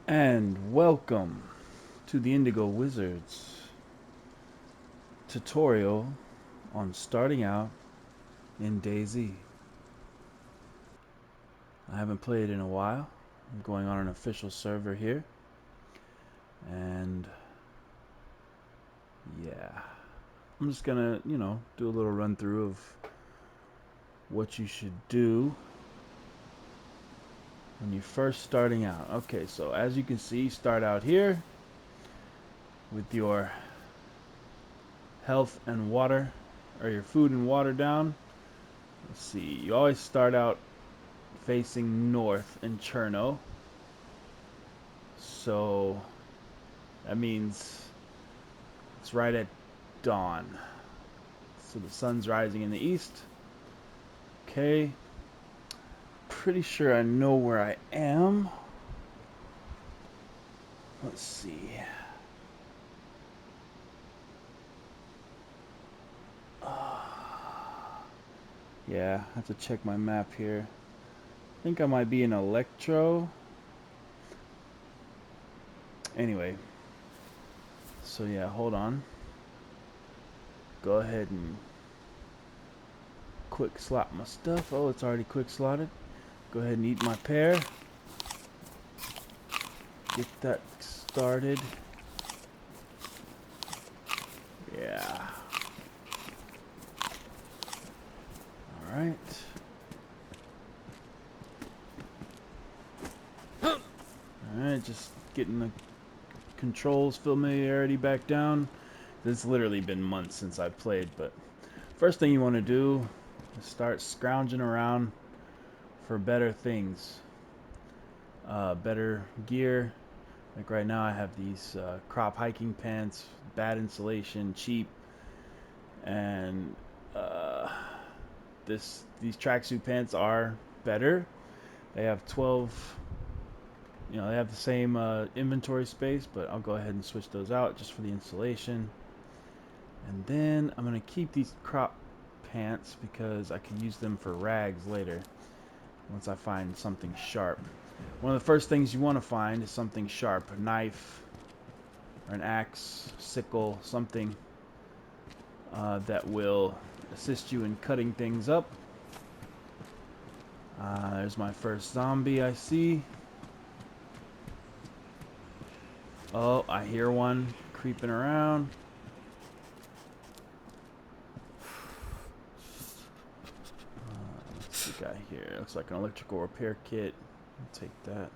And welcome to the Indigo Wizards tutorial on starting out in DayZ. I haven't played in a while. I'm going on an official server here. And yeah, I'm just gonna, do a little run through of what you should do when you're first starting out. Okay, so as you can see, start out here with your health and water, or your food and water down. Let's see, you always start out facing north in Cherno. So that means it's right at dawn. So the sun's rising in the east. Okay. Pretty sure I know where I am. Let's see. Yeah, I have to check my map here. I think I might be in Electro. Anyway. So yeah, hold on. Go ahead and quick slot my stuff. Oh, it's already quick slotted. Go ahead and eat my pear. Get that started. Yeah. Alright. Alright, just getting the controls familiarity back down. It's literally been months since I've played, but first thing you want to do is start scrounging around for better things. Better gear. Like right now I have these crop hiking pants, bad insulation, cheap, and these tracksuit pants are better. They have 12, they have the same inventory space, but I'll go ahead and switch those out just for the insulation. And then I'm going to keep these crop pants because I can use them for rags later once I find something sharp. One of the first things you want to find is something sharp, a knife or an axe, sickle, something that will assist you in cutting things up. There's my first zombie I see. Oh, I hear one creeping around. What's the guy here? Looks like an electrical repair kit. I'll take that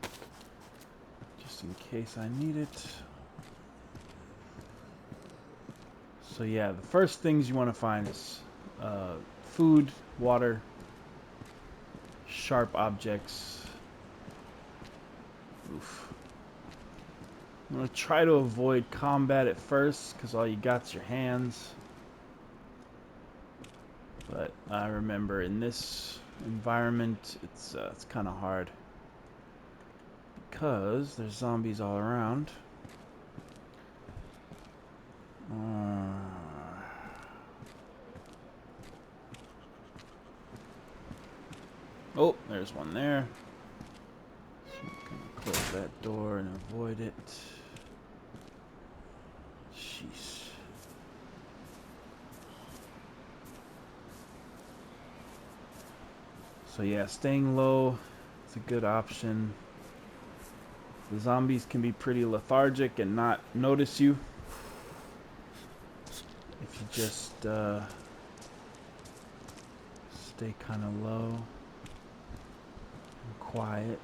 just in case I need it. So yeah, the first things you want to find is food, water, sharp objects. Oof. I'm going to try to avoid combat at first because all you got's your hands. But I remember in this environment, it's kind of hard because there's zombies all around. Oh, there's one there. So I'm gonna close that door and avoid it. Jeez. So yeah, staying low is a good option. The zombies can be pretty lethargic and not notice you if you just stay kind of low and quiet.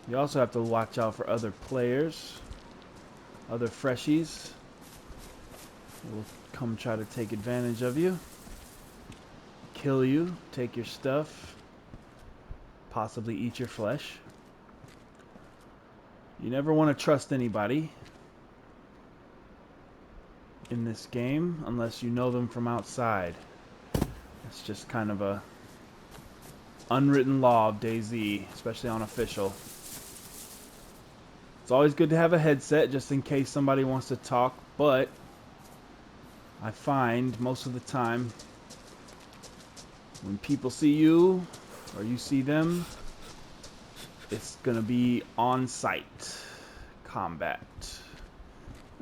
You also have to watch out for other players, other freshies who will come try to take advantage of you, kill you, take your stuff, possibly eat your flesh. You never want to trust anybody in this game unless you know them from outside. It's just kind of a unwritten law of DayZ, especially on official. It's always good to have a headset just in case somebody wants to talk, but I find most of the time when people see you or you see them, it's gonna be on site combat.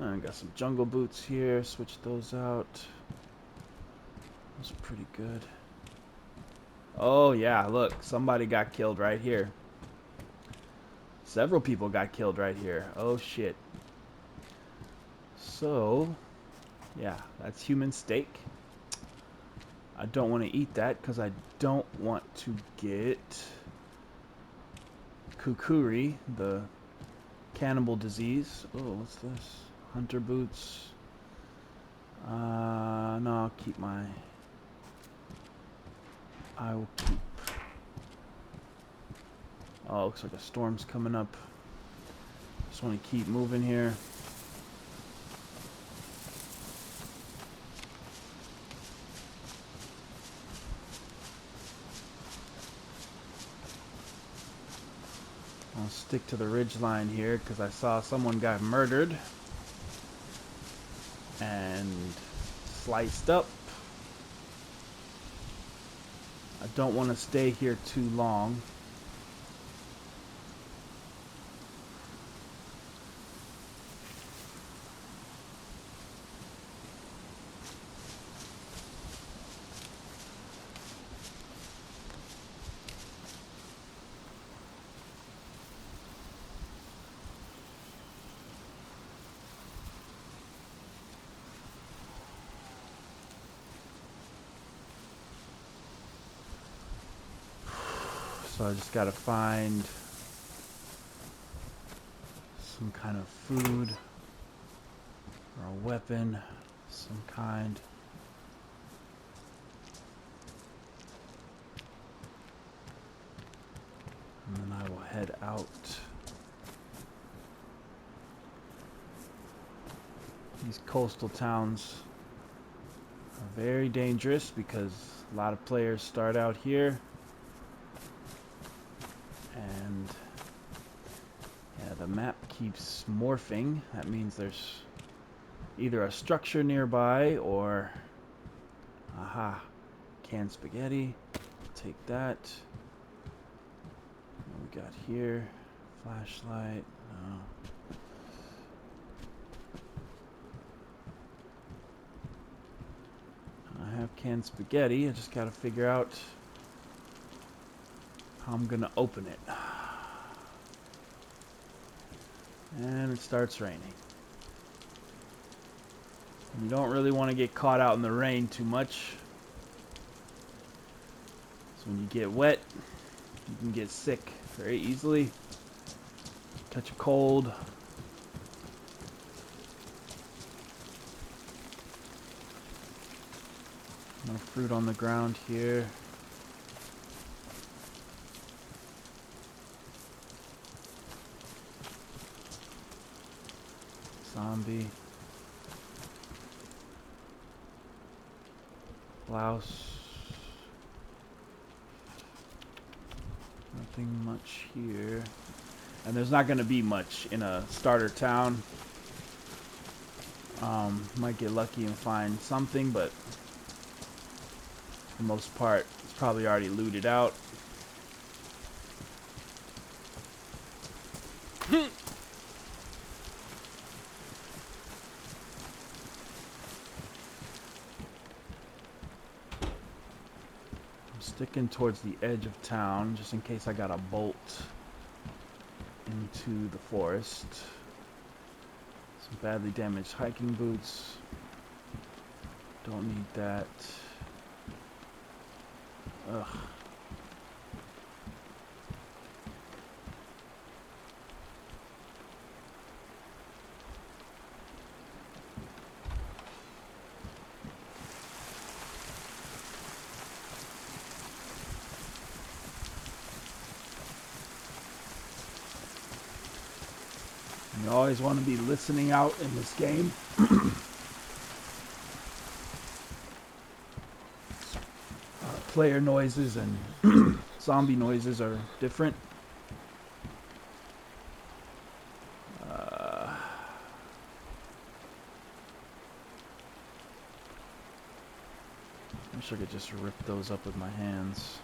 I got some jungle boots here. Switch those out. Those are pretty good. Oh yeah, look, somebody got killed right here. Several people got killed right here. Oh shit. So, yeah, that's human steak. I don't want to eat that because I don't want to get Kukuri, the cannibal disease. Oh, what's this? Hunter boots. No, I'll keep my... I will keep... Oh, looks like a storm's coming up. Just want to keep moving here. I'll stick to the ridge line here because I saw someone got murdered and sliced up. I don't want to stay here too long. So I just gotta find some kind of food or a weapon, some kind. And then I will head out. These coastal towns are very dangerous because a lot of players start out here. And yeah, the map keeps morphing. That means there's either a structure nearby or... Aha, canned spaghetti. Take that. What we got here? Flashlight. No. I have canned spaghetti. I just gotta figure out how I'm gonna open it. And it starts raining. You don't really want to get caught out in the rain too much. So when you get wet, you can get sick very easily. Catch a cold. No fruit on the ground here. Zombie. Blouse. Nothing much here. And there's not going to be much in a starter town. Might get lucky and find something, but for the most part, it's probably already looted out. Sticking towards the edge of town, just in case I got a bolt into the forest. Some badly damaged hiking boots. Don't need that. Ugh. You always want to be listening out in this game. Player noises and zombie noises are different. I wish I could just rip those up with my hands.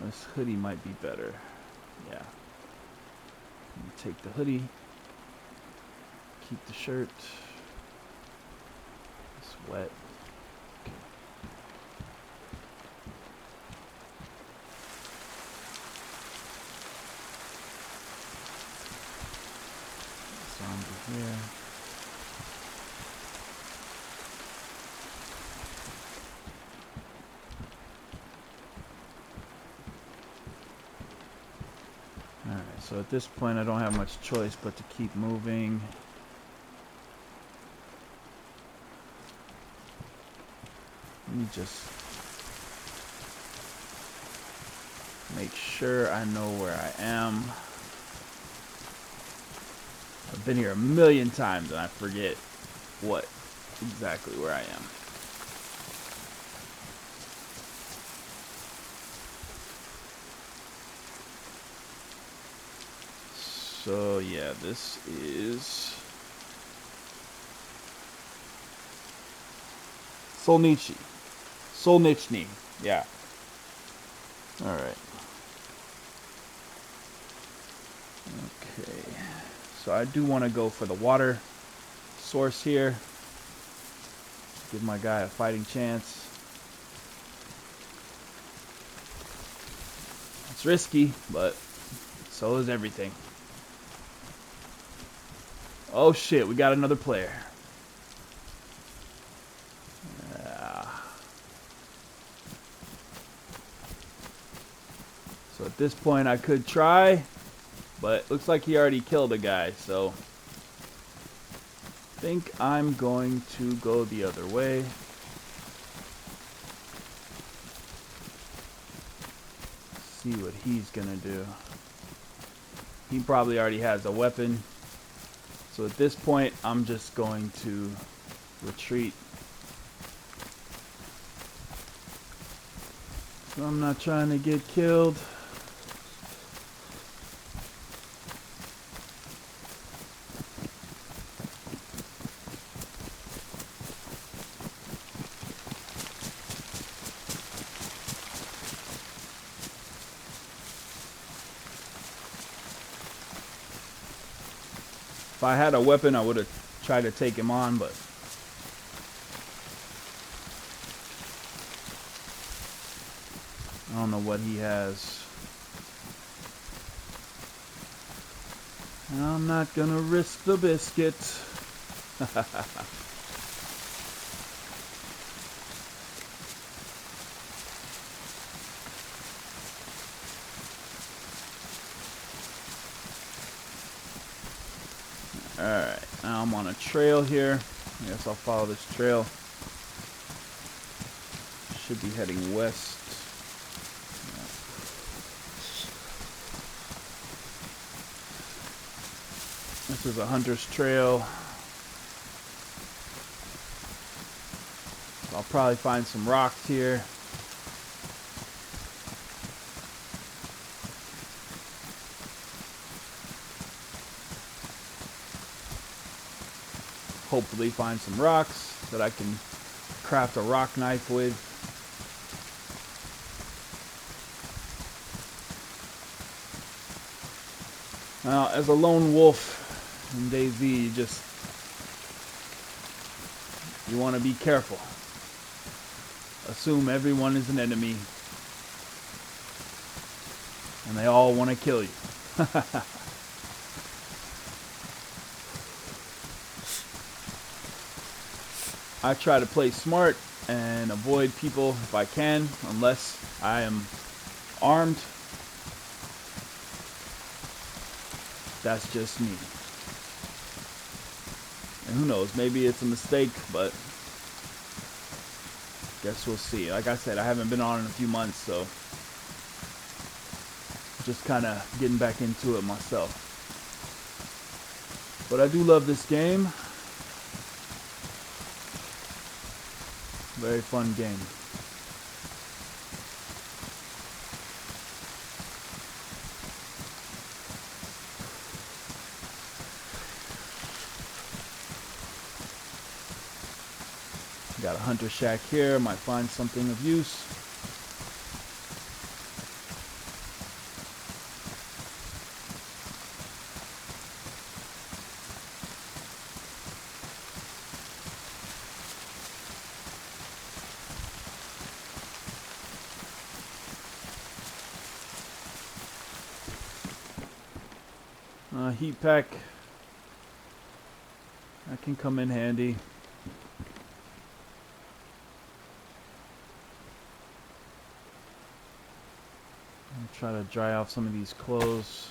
This hoodie might be better. Yeah. Take the hoodie. Keep the shirt. It's wet. Okay. Zombie here. Alright, so at this point I don't have much choice but to keep moving. Let me just make sure I know where I am. I've been here a million times and I forget what exactly where I am. So yeah, this is Solnichny. Yeah. Alright. Okay. So I do want to go for the water source here. Give my guy a fighting chance. It's risky, but so is everything. Oh shit, we got another player. So at this point I could try, but it looks like he already killed a guy, so I think I'm going to go the other way. See what he's gonna do. He probably already has a weapon. So at this point, I'm just going to retreat. So I'm not trying to get killed. If I had a weapon, I would have tried to take him on, but I don't know what he has. I'm not gonna risk the biscuit. Alright, now I'm on a trail here. I guess I'll follow this trail. Should be heading west. This is a hunter's trail. So I'll probably find some rocks here. Hopefully find some rocks that I can craft a rock knife with. Now, as a lone wolf in DayZ, you want to be careful. Assume everyone is an enemy, and they all want to kill you. I try to play smart and avoid people if I can, unless I am armed. That's just me. And who knows, maybe it's a mistake, but guess we'll see. Like I said, I haven't been on in a few months, so just kind of getting back into it myself. But I do love this game. Very fun game. Got a hunter shack here. Might find something of use. Heat pack. That can come in handy. I'll try to dry off some of these clothes.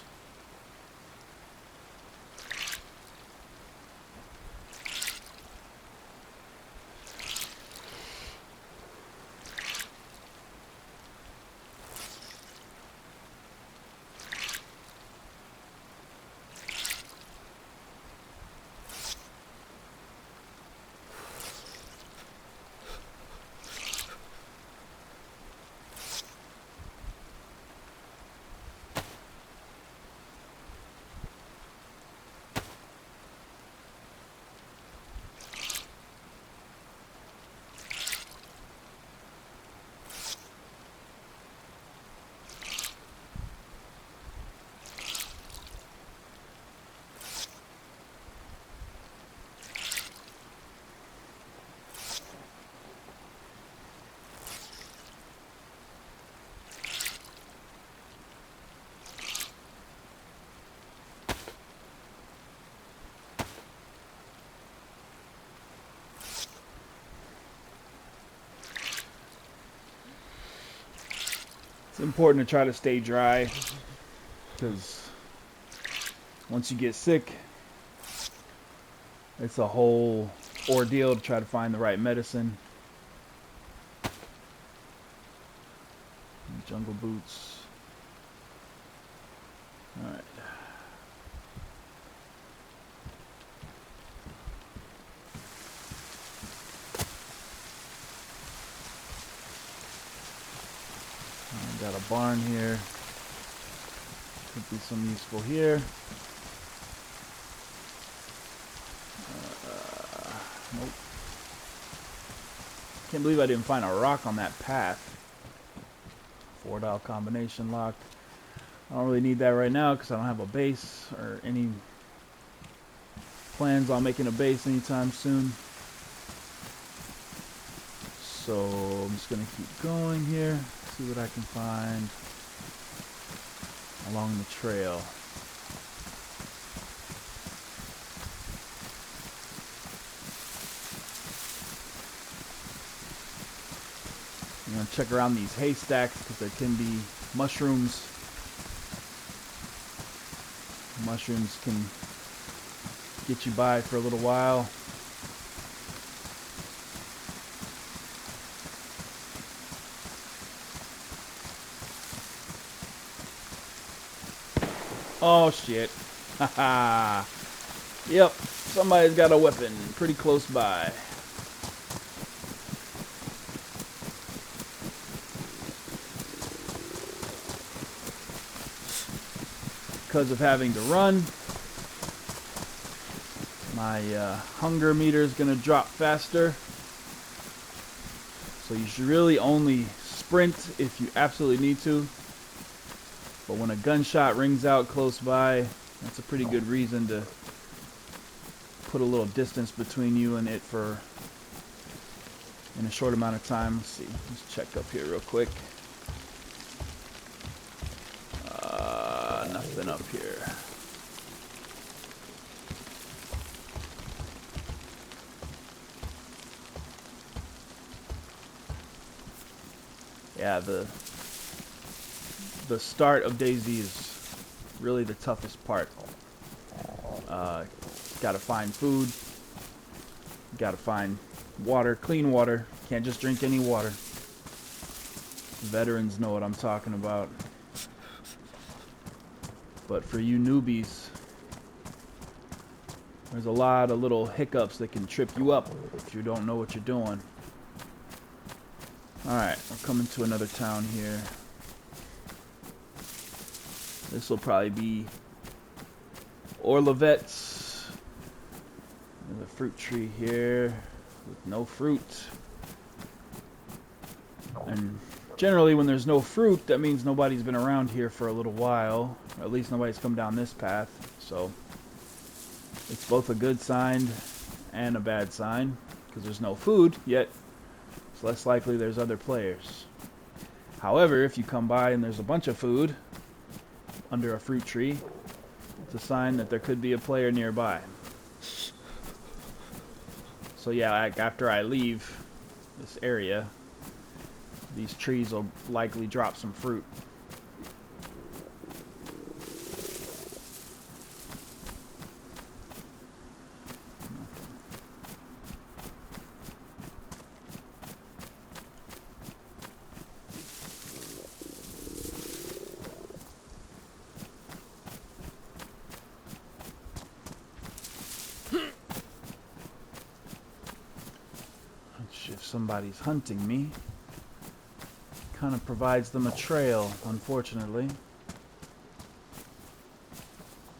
It's important to try to stay dry, because once you get sick, it's a whole ordeal to try to find the right medicine. Jungle boots. Alright. Got a barn here. Could be some useful here. Nope. Can't believe I didn't find a rock on that path. 4-dial combination lock. I don't really need that right now because I don't have a base or any plans on making a base anytime soon. So I'm just gonna keep going here. See what I can find along the trail. I'm going to check around these haystacks because there can be mushrooms. Mushrooms can get you by for a little while. Oh shit. Haha. Yep, somebody's got a weapon pretty close by. Because of having to run, my hunger meter is going to drop faster. So you should really only sprint if you absolutely need to. But when a gunshot rings out close by, that's a pretty good reason to put a little distance between you and it for in a short amount of time. Let's see. Let's check up here real quick. Nothing up here. Yeah, the start of DayZ is really the toughest part. Gotta find food. Gotta find water, clean water. Can't just drink any water. Veterans know what I'm talking about. But for you newbies, there's a lot of little hiccups that can trip you up if you don't know what you're doing. Alright, we're coming to another town here. This will probably be Orlevet's. There's a fruit tree here with no fruit. And generally when there's no fruit, that means nobody's been around here for a little while. Or at least nobody's come down this path. So it's both a good sign and a bad sign, because there's no food, yet it's less likely there's other players. However, if you come by and there's a bunch of food under a fruit tree, It's a sign that there could be a player nearby. So yeah, after I leave this area, these trees will likely drop some fruit. If somebody's hunting me, kind of provides them a trail, unfortunately.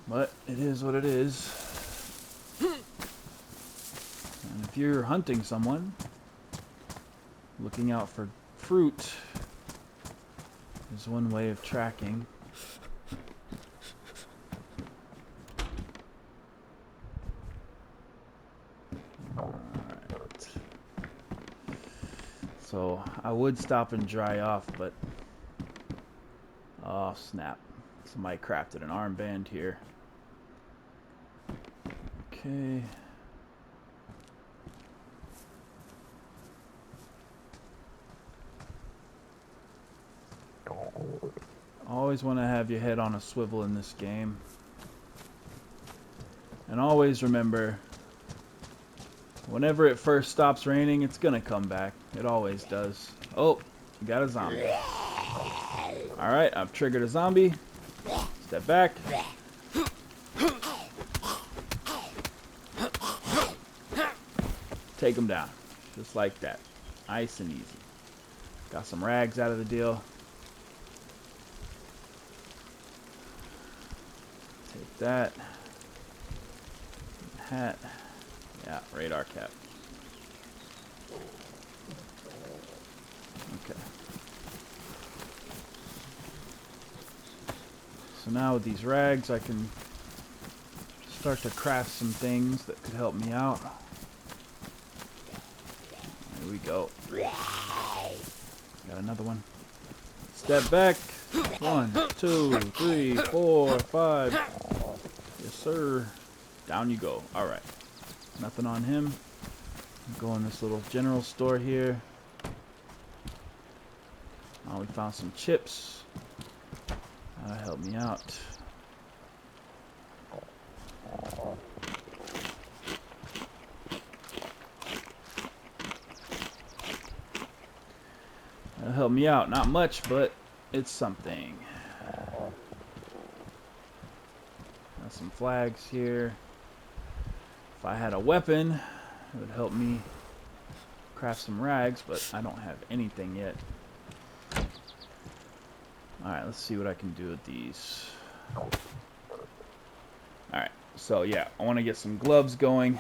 But it is what it is. And if you're hunting someone, looking out for fruit is one way of tracking. Alright. So I would stop and dry off, but oh snap. Somebody crafted an armband here. Okay. Always want to have your head on a swivel in this game. And always remember, whenever it first stops raining, it's gonna come back. It always does. Oh, you got a zombie. Alright, I've triggered a zombie. Step back. Take him down. Just like that. Nice and easy. Got some rags out of the deal. Take that. Hat. Yeah, radar cap. Okay. So now with these rags, I can start to craft some things that could help me out. There we go. Got another one. Step back. 1, 2, 3, 4, 5. Yes, sir. Down you go. Alright. Nothing on him. Go in this little general store here. Oh, we found some chips. That'll help me out. That'll help me out. Not much, but it's something. Got some flags here. If I had a weapon, it would help me craft some rags, but I don't have anything yet. Alright, let's see what I can do with these. Alright, so yeah, I want to get some gloves going to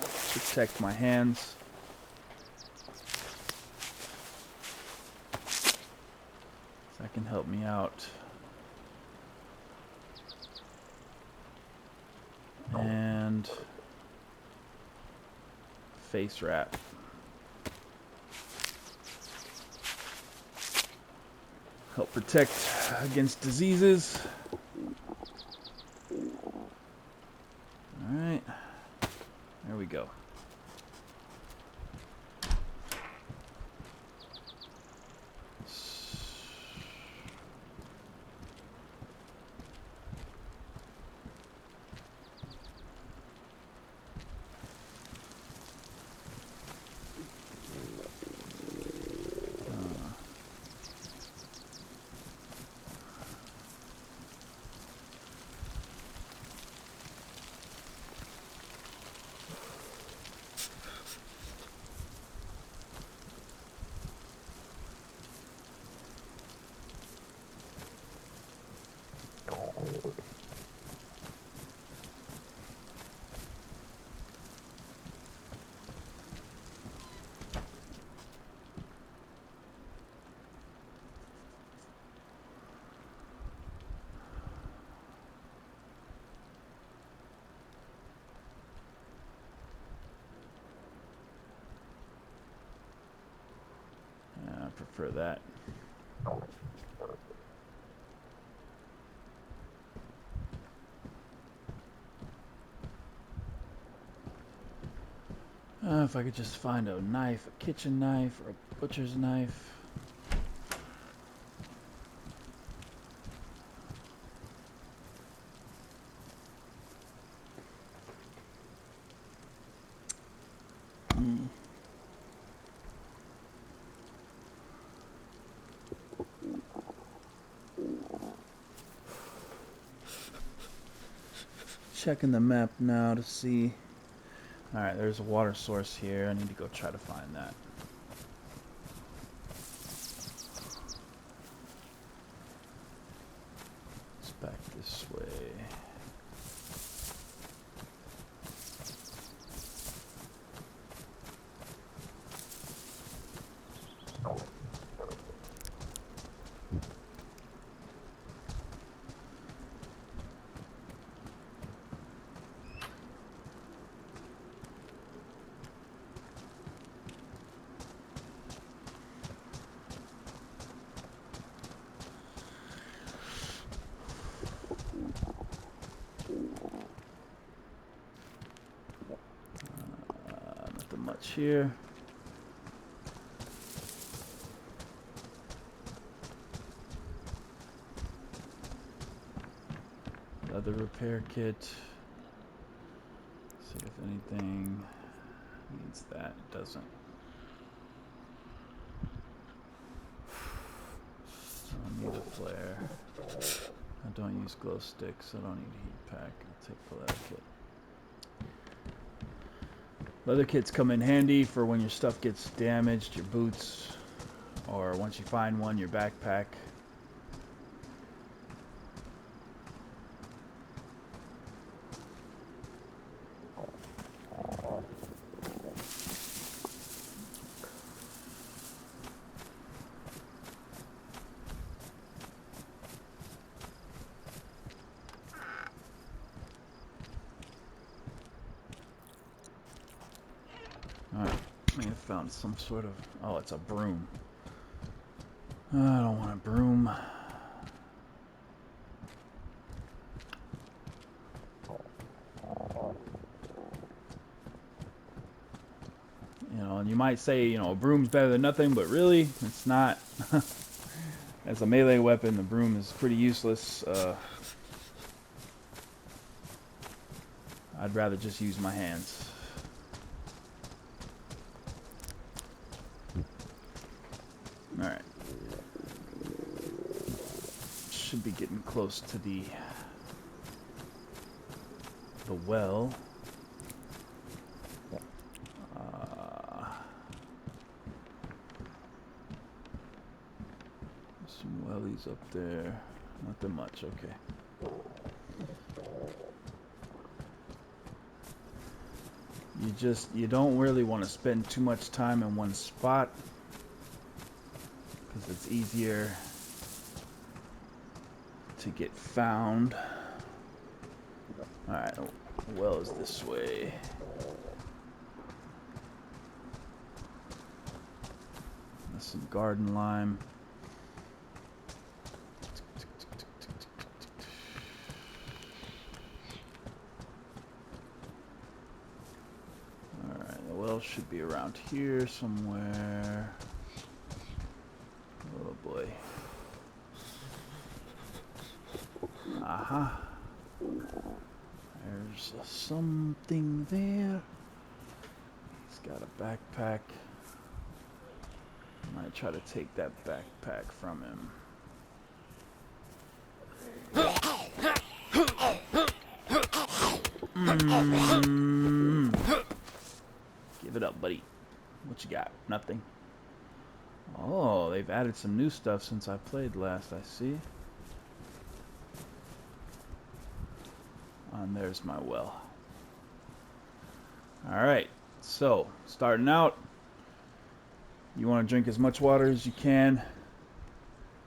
protect my hands. So that can help me out. And face wrap. Help protect against diseases. Alright. There we go. I prefer that. If I could just find a knife, a kitchen knife or a butcher's knife. Checking the map now to see. Alright, there's a water source here. I need to go try to find that. It's back this way. Nothing much here. Leather repair kit. See if anything needs that. It doesn't. I don't need a flare. I don't use glow sticks. I don't need a heat pack. I'll take the leather kit. Leather kits come in handy for when your stuff gets damaged, your boots, or once you find one, your backpack. Alright, I may have found some sort of... Oh, it's a broom. I don't want a broom. You know, and you might say, you know, a broom's better than nothing, but really, it's not. As a melee weapon, the broom is pretty useless. I'd rather just use my hands. Alright. Should be getting close to the well. Some wellies up there. Nothing much, okay. You don't really want to spend too much time in one spot, because it's easier to get found. Alright, the well is this way. There's some garden lime. Alright, the well should be around here somewhere. Oh boy. Aha. There's something there. He's got a backpack. I might try to take that backpack from him. Give it up, buddy. What you got? Nothing. Oh, they've added some new stuff since I played last, I see. And there's my well. Alright, so, starting out, you want to drink as much water as you can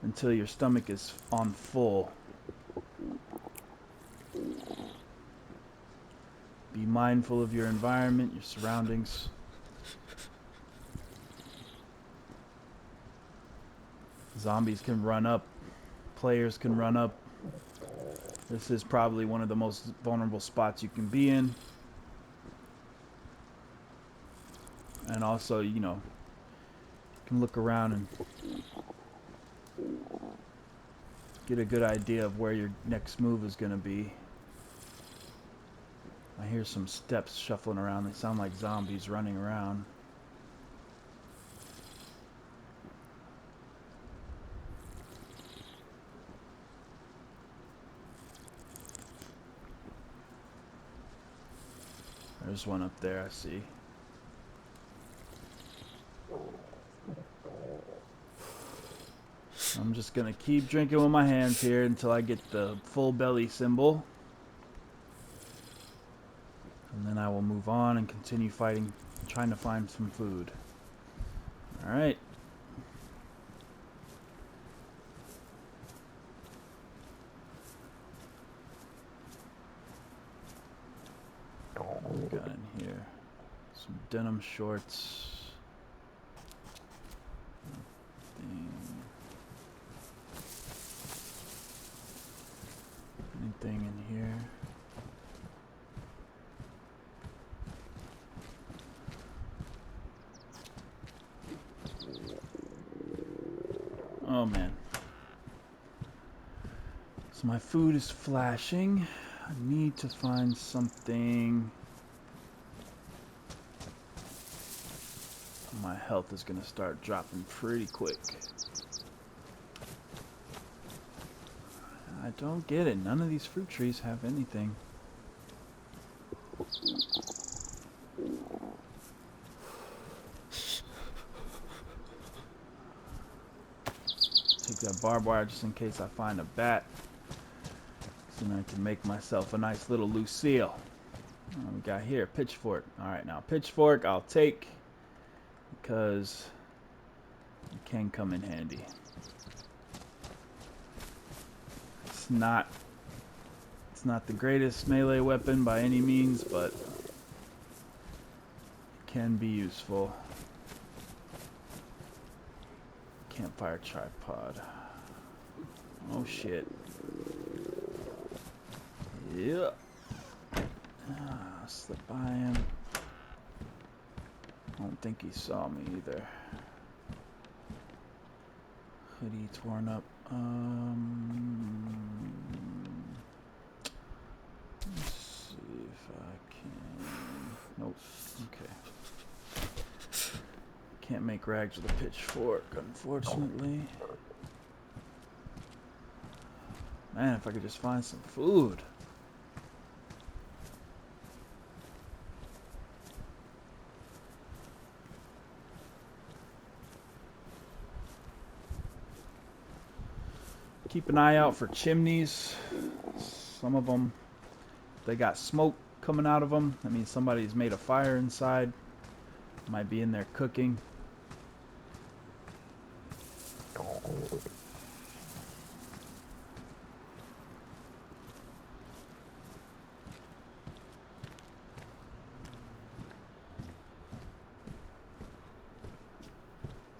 until your stomach is on full. Be mindful of your environment, your surroundings. Zombies can run up. Players can run up. This is probably one of the most vulnerable spots you can be in. And also, you know, can look around and get a good idea of where your next move is going to be. I hear some steps shuffling around. They sound like zombies running around. There's one up there, I see. I'm just going to keep drinking with my hands here until I get the full belly symbol. And then I will move on and continue fighting, trying to find some food. Alright. What we got in here? Some denim shorts. Anything in here? Oh man. So my food is flashing. I need to find something. My health is going to start dropping pretty quick. I don't get it. None of these fruit trees have anything. Take that barbed wire just in case I find a bat. So then I can make myself a nice little Lucille. What we got here? Pitchfork. Alright, now pitchfork I'll take because it can come in handy. It's not the greatest melee weapon by any means, but it can be useful. Campfire tripod. Oh shit. Yeah. Slip by him. I don't think he saw me either. Hoodie torn up. Let's see if I can. Nope. Okay. Can't make rags with a pitchfork, unfortunately. Man, if I could just find some food. Keep an eye out for chimneys. Some of them, they got smoke coming out of them. That means somebody's made a fire inside. Might be in there cooking.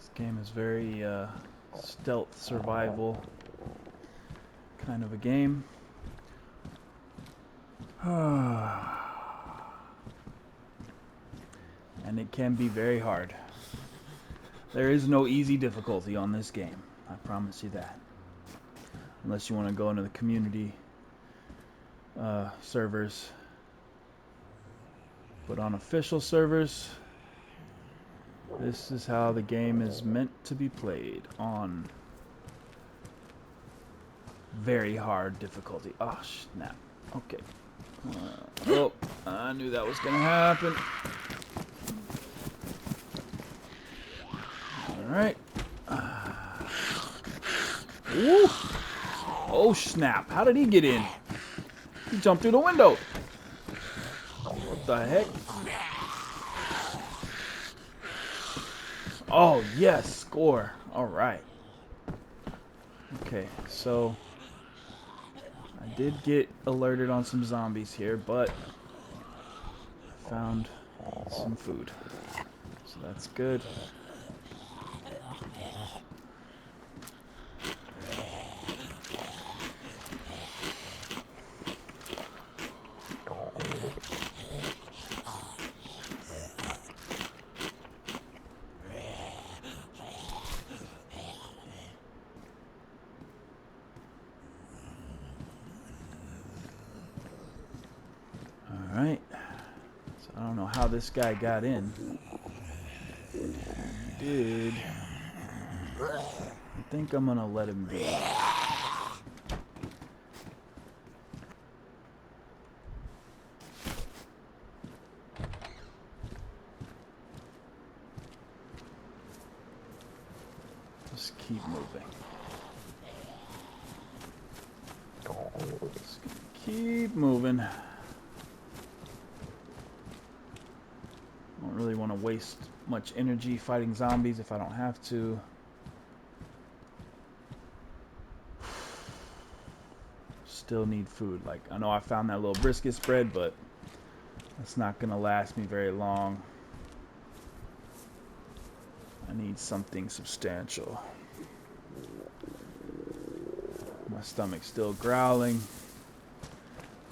This game is very stealth survival kind of a game. And it can be very hard. There is no easy difficulty on this game. I promise you that. Unless you want to go into the community servers. But on official servers, this is how the game is meant to be played, on very hard difficulty. Oh, snap. Okay. Oh, I knew that was going to happen. Alright. Woo! Oh, snap. How did he get in? He jumped through the window. What the heck? Oh, yes. Score. Alright. Okay, so I did get alerted on some zombies here, but I found some food. So that's good. Alright. So I don't know how this guy got in. He did. I think I'm gonna let him be. Just keep moving. Just keep moving. Don't really want to waste much energy fighting zombies if I don't have to. Still need food. Like, I know I found that little brisket spread, but it's not gonna last me very long. I need something substantial. My stomach's still growling.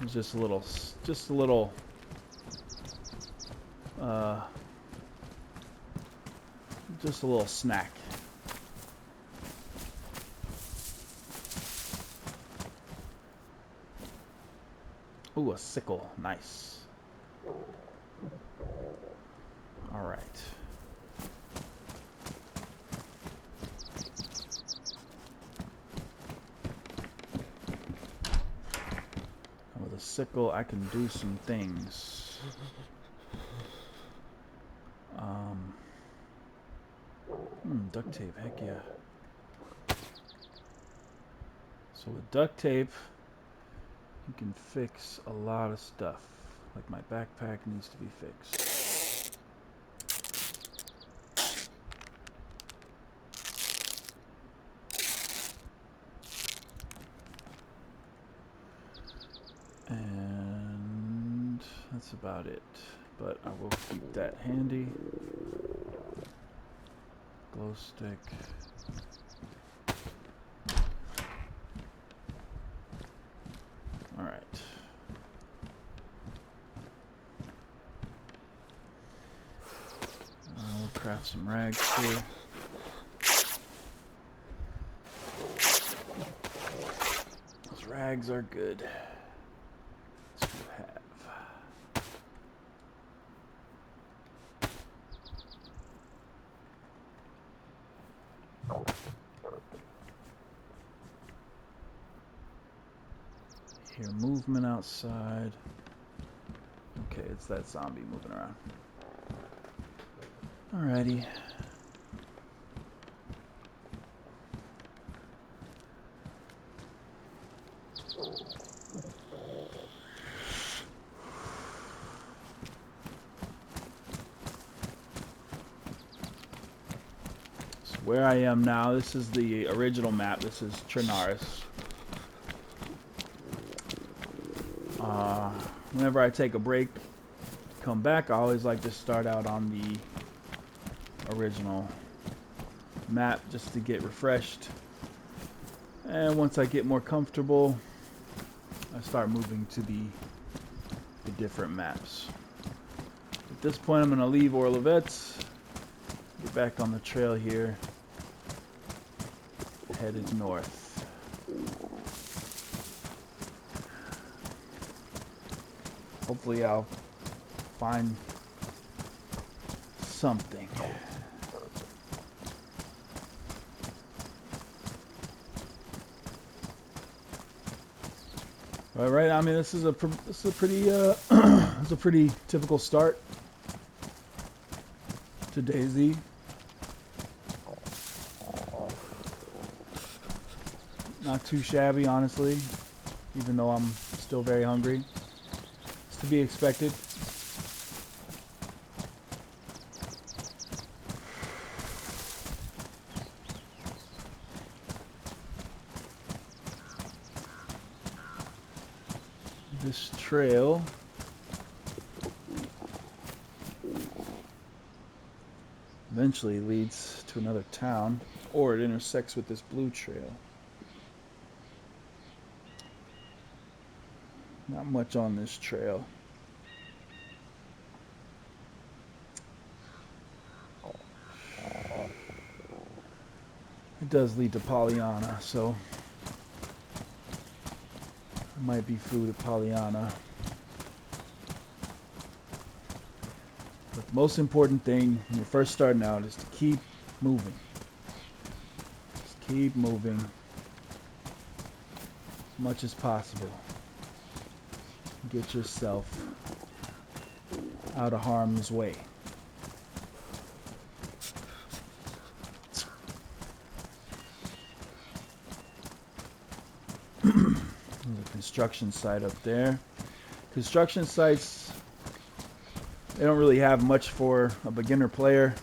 It's just a little snack. Ooh, a sickle. Nice. All right. With a sickle, I can do some things. Duct tape, heck yeah. So with duct tape, you can fix a lot of stuff. Like my backpack needs to be fixed. And that's about it. But I will keep that handy. Glow stick. All right. We'll craft some rags here. Those rags are good to have. Hear movement outside. Okay, it's that zombie moving around. Alrighty. So where I am now, this is the original map. This is Trinaris. Whenever I take a break, come back, I always like to start out on the original map just to get refreshed. And once I get more comfortable, I start moving to the different maps. At this point, I'm going to leave Orlovets, get back on the trail here, headed north. Hopefully I'll find something. All right, I mean this is a pretty it's a pretty typical start to DayZ. Not too shabby, honestly, even though I'm still very hungry. It's to be expected. This trail eventually leads to another town, or it intersects with this blue trail. Not much on this trail. It does lead to Pollyanna, so there might be food at Pollyanna. But the most important thing when you're first starting out is to keep moving. Just keep moving as much as possible. Get yourself out of harm's way. There's a construction site up there. Construction sites, they don't really have much for a beginner player.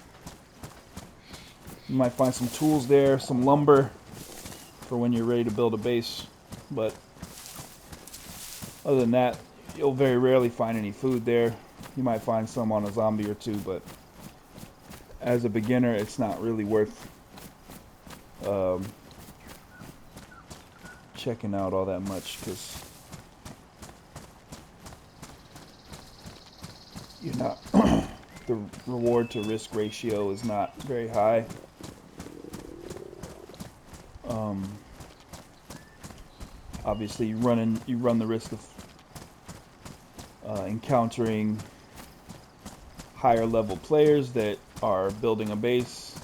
You might find some tools there, some lumber for when you're ready to build a base, but other than that, you'll very rarely find any food there. You might find some on a zombie or two, but as a beginner, it's not really worth checking out all that much, because you're not the reward to risk ratio is not very high. Obviously, you run the risk of encountering higher level players that are building a base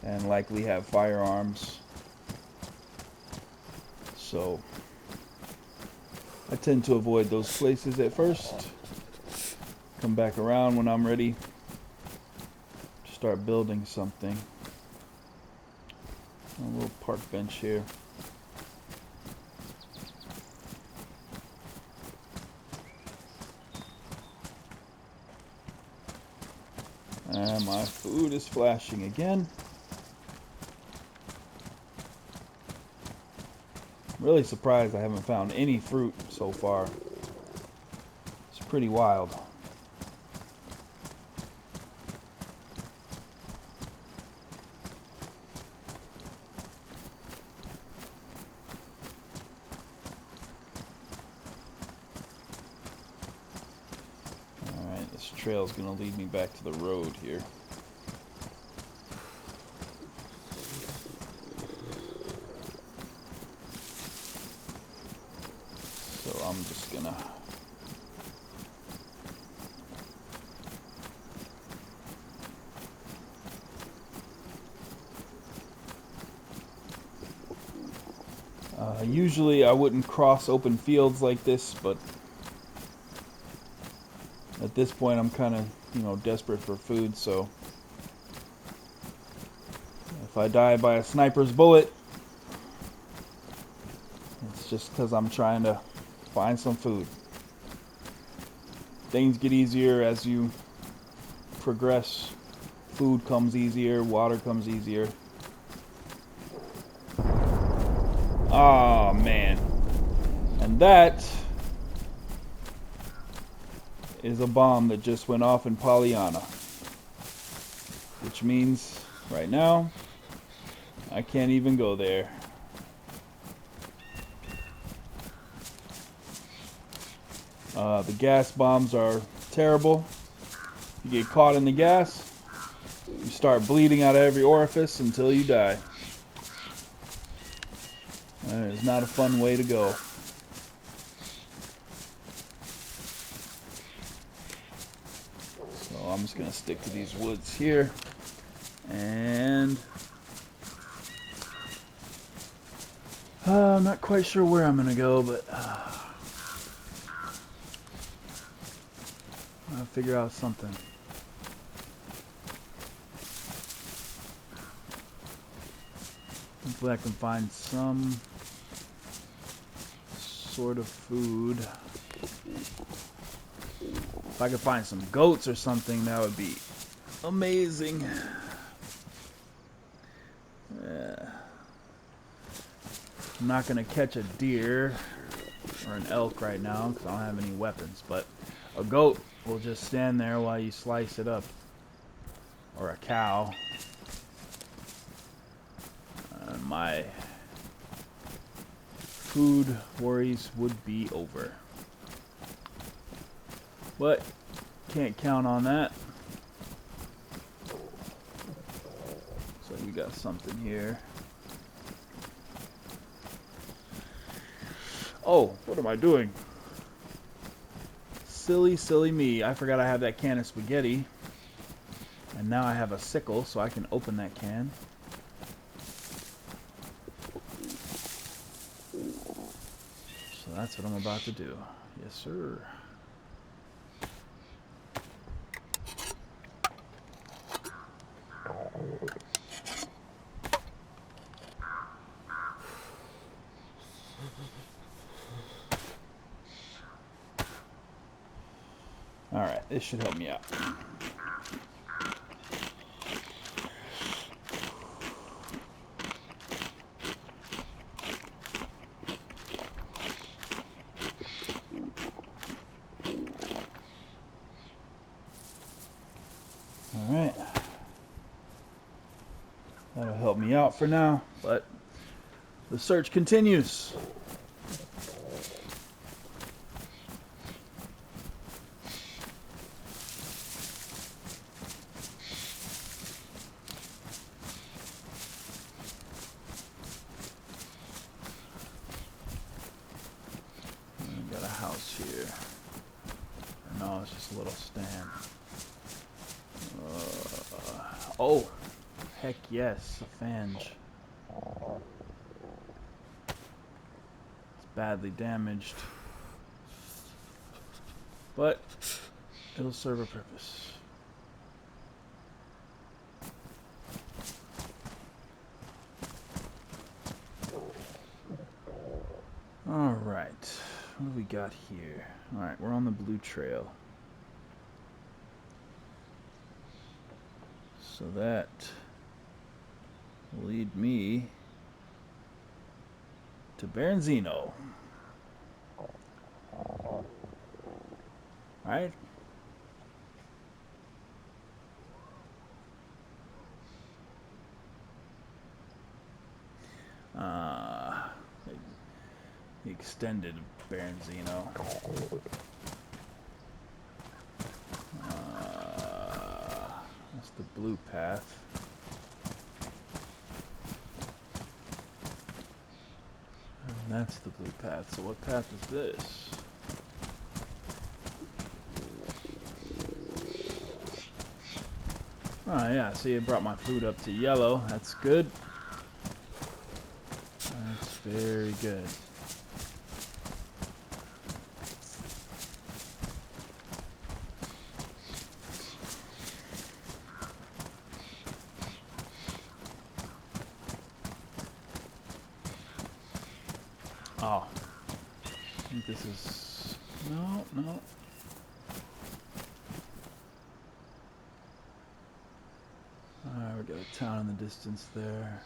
and likely have firearms. So I tend to avoid those places at first. Come back around when I'm ready to start building something. A little park bench here. And my food is flashing again. I'm really surprised I haven't found any fruit so far. It's pretty wild. Alright, this trail is going to lead me back to the road here. So I'm just going to usually I wouldn't cross open fields like this, but at this point I'm kind of, desperate for food, so if I die by a sniper's bullet, it's just because I'm trying to find some food. Things get easier as you progress. Food comes easier, water comes easier. Oh man. And that is a bomb that just went off in Pollyanna. Which means right now I can't even go there. The gas bombs are terrible. You get caught in the gas, you start bleeding out of every orifice until you die. That is not a fun way to go. So I'm just going to stick to these woods here. And I'm not quite sure where I'm going to go, but I'll figure out something. Hopefully I can find some sort of food. If I could find some goats or something, that would be amazing. I'm not going to catch a deer or an elk right now because I don't have any weapons, but a goat will just stand there while you slice it up. Or a cow. My food worries would be over. But can't count on that. So we got something here. Oh, what am I doing? Silly, silly me. I forgot I have that can of spaghetti. And now I have a sickle, so I can open that can. So that's what I'm about to do. Yes, sir. Alright, this should help me out. Alright. That'll help me out for now, but the search continues. We got a house here. No, it's just a little stand. Oh, heck yes, a fange. It's badly damaged, but it'll serve a purpose. Alright, what do we got here? Alright, we're on the blue trail. So that will lead me to Baronzino. Alright. The extended Baronzino. That's the blue path. And that's the blue path. So what path is this? Oh yeah, see, it brought my food up to yellow. That's good. That's very good. Oh, I think this is... No. Alright, we got a town in the distance there.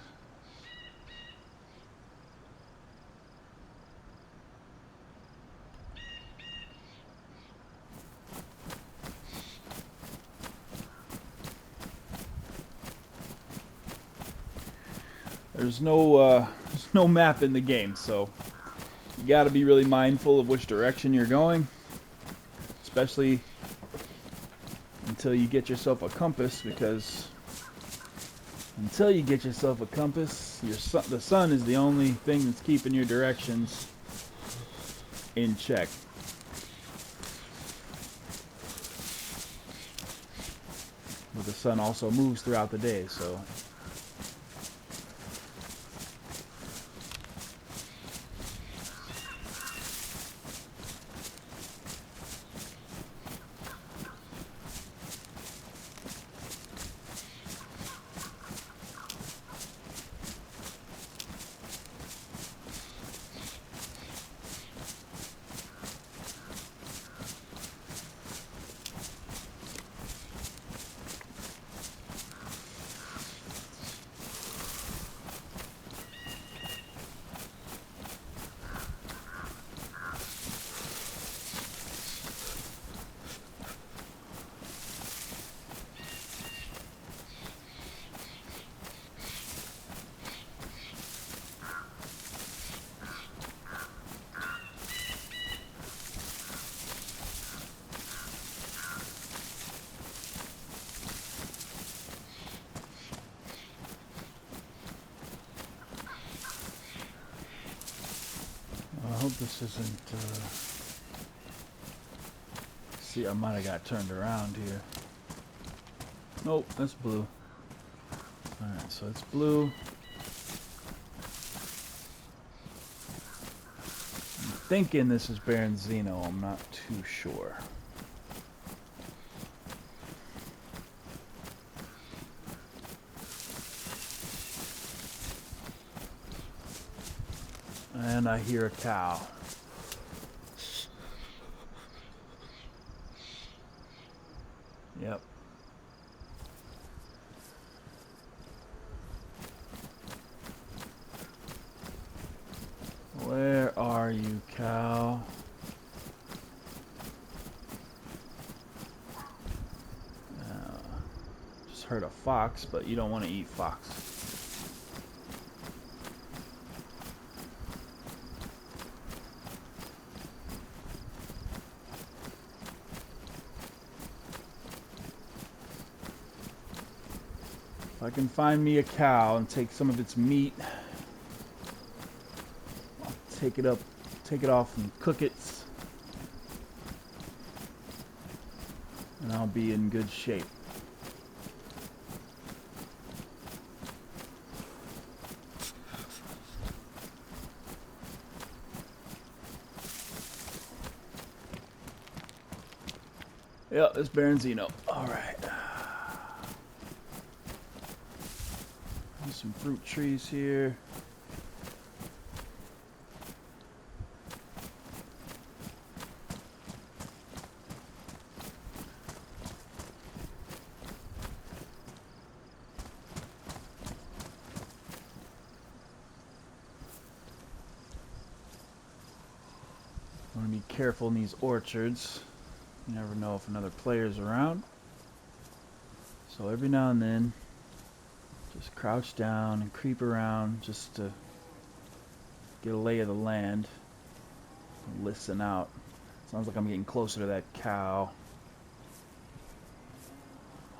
There's no map in the game, so you got to be really mindful of which direction you're going, especially until you get yourself a compass, because until you get yourself a compass, the sun is the only thing that's keeping your directions in check. But the sun also moves throughout the day, so... I hope this isn't... See, I might have got turned around here. Nope, that's blue. Alright, so it's blue. I'm thinking this is Baronzino. I'm not too sure. And I hear a cow. Yep. Where are you, cow? Just heard a fox, but you don't want to eat fox. If I can find me a cow and take some of its meat, I'll take it off and cook it, and I'll be in good shape. Yeah, it's Baronzino. Alright. There's some fruit trees here. I want to be careful in these orchards. You never know if another player's around. So every now and then, just crouch down and creep around just to get a lay of the land. Listen out. Sounds like I'm getting closer to that cow.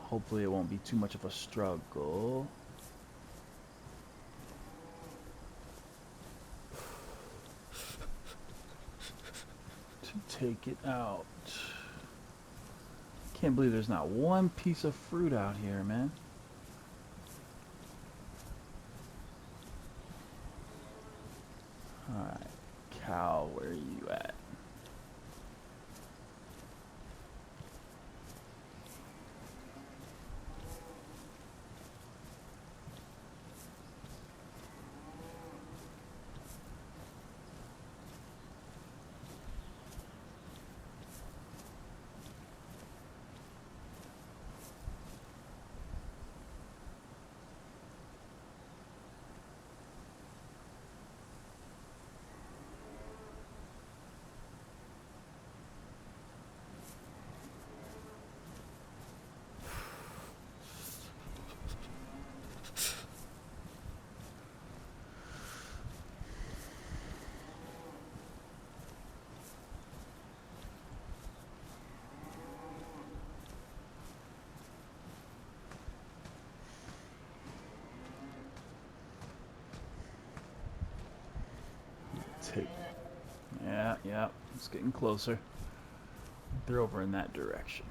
Hopefully it won't be too much of a struggle. To take it out. Can't believe there's not one piece of fruit out here, man. Alright, cow, where are you at? Yeah, it's getting closer. They're over in that direction.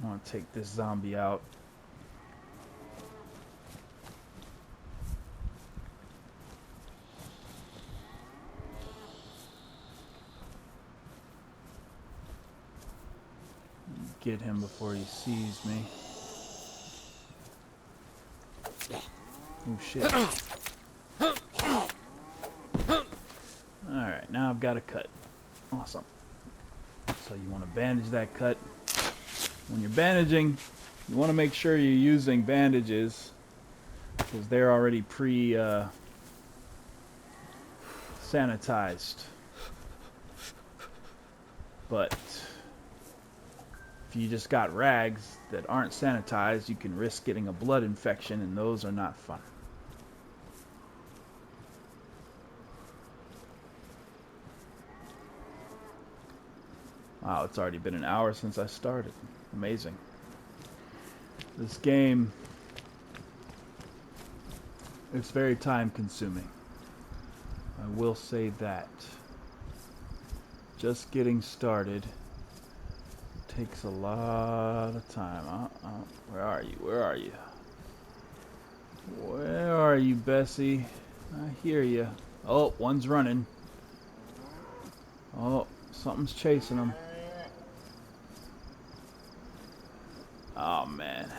I want to take this zombie out. Get him before he sees me. Oh shit. Alright, now I've got a cut. Awesome. So you want to bandage that cut. When you're bandaging, you want to make sure you're using bandages because they're already sanitized. But if you just got rags that aren't sanitized, you can risk getting a blood infection, and those are not fun. Wow, it's already been an hour since I started. Amazing. This game, it's very time consuming. I will say that. Just getting started takes a lot of time. Where are you? Where are you? Where are you, Bessie? I hear you. Oh, one's running. Oh, something's chasing him. Oh, man.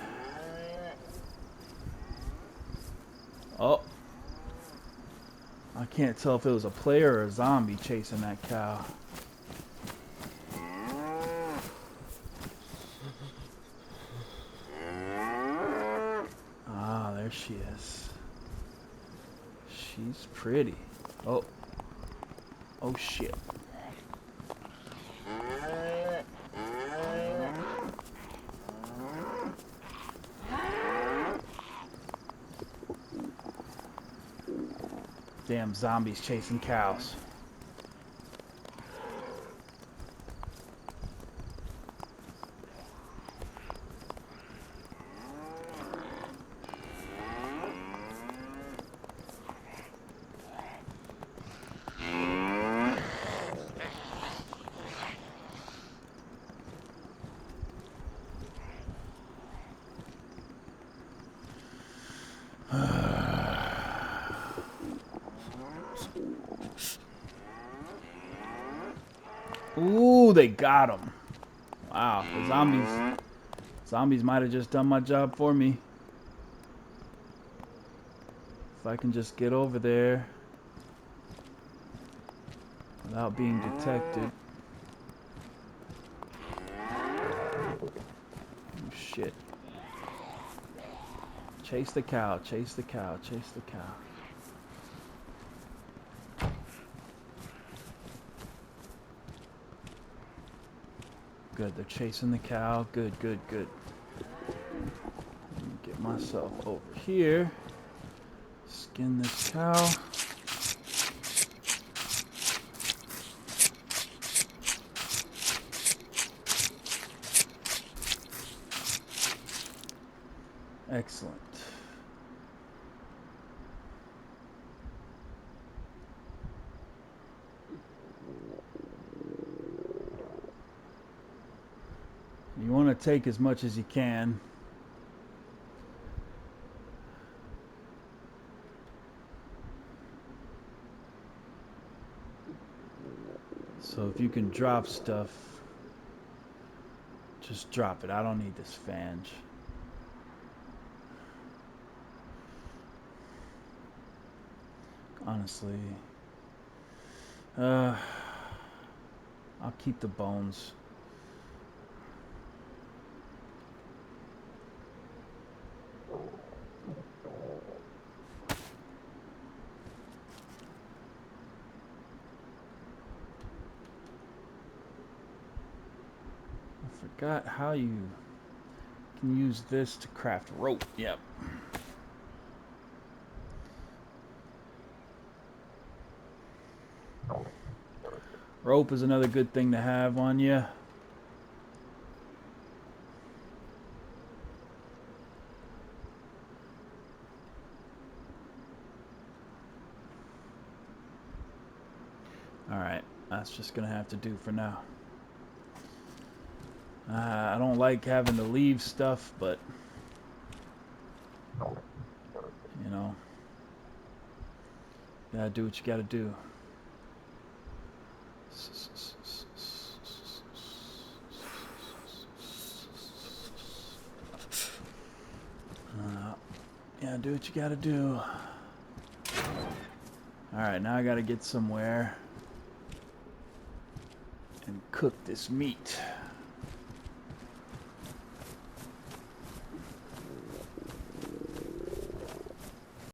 Oh. I can't tell if it was a player or a zombie chasing that cow. Ah, there she is. She's pretty. Oh. Oh, shit. Damn zombies chasing cows. Ooh, they got him. Wow, the zombies might have just done my job for me. If I can just get over there without being detected. Oh, shit. Chase the cow, chase the cow, chase the cow. Good, they're chasing the cow. Good, good, good. Let me get myself over here. Skin this cow. Excellent. You want to take as much as you can. So if you can drop stuff, just drop it. I don't need this fange. Honestly. I'll keep the bones. I forgot how you can use this to craft rope. Yep. Rope is another good thing to have on you. Alright, that's just gonna have to do for now. I don't like having to leave stuff, but you know, you gotta do what you gotta do. Yeah, do what you gotta do. Alright, now I gotta get somewhere and cook this meat.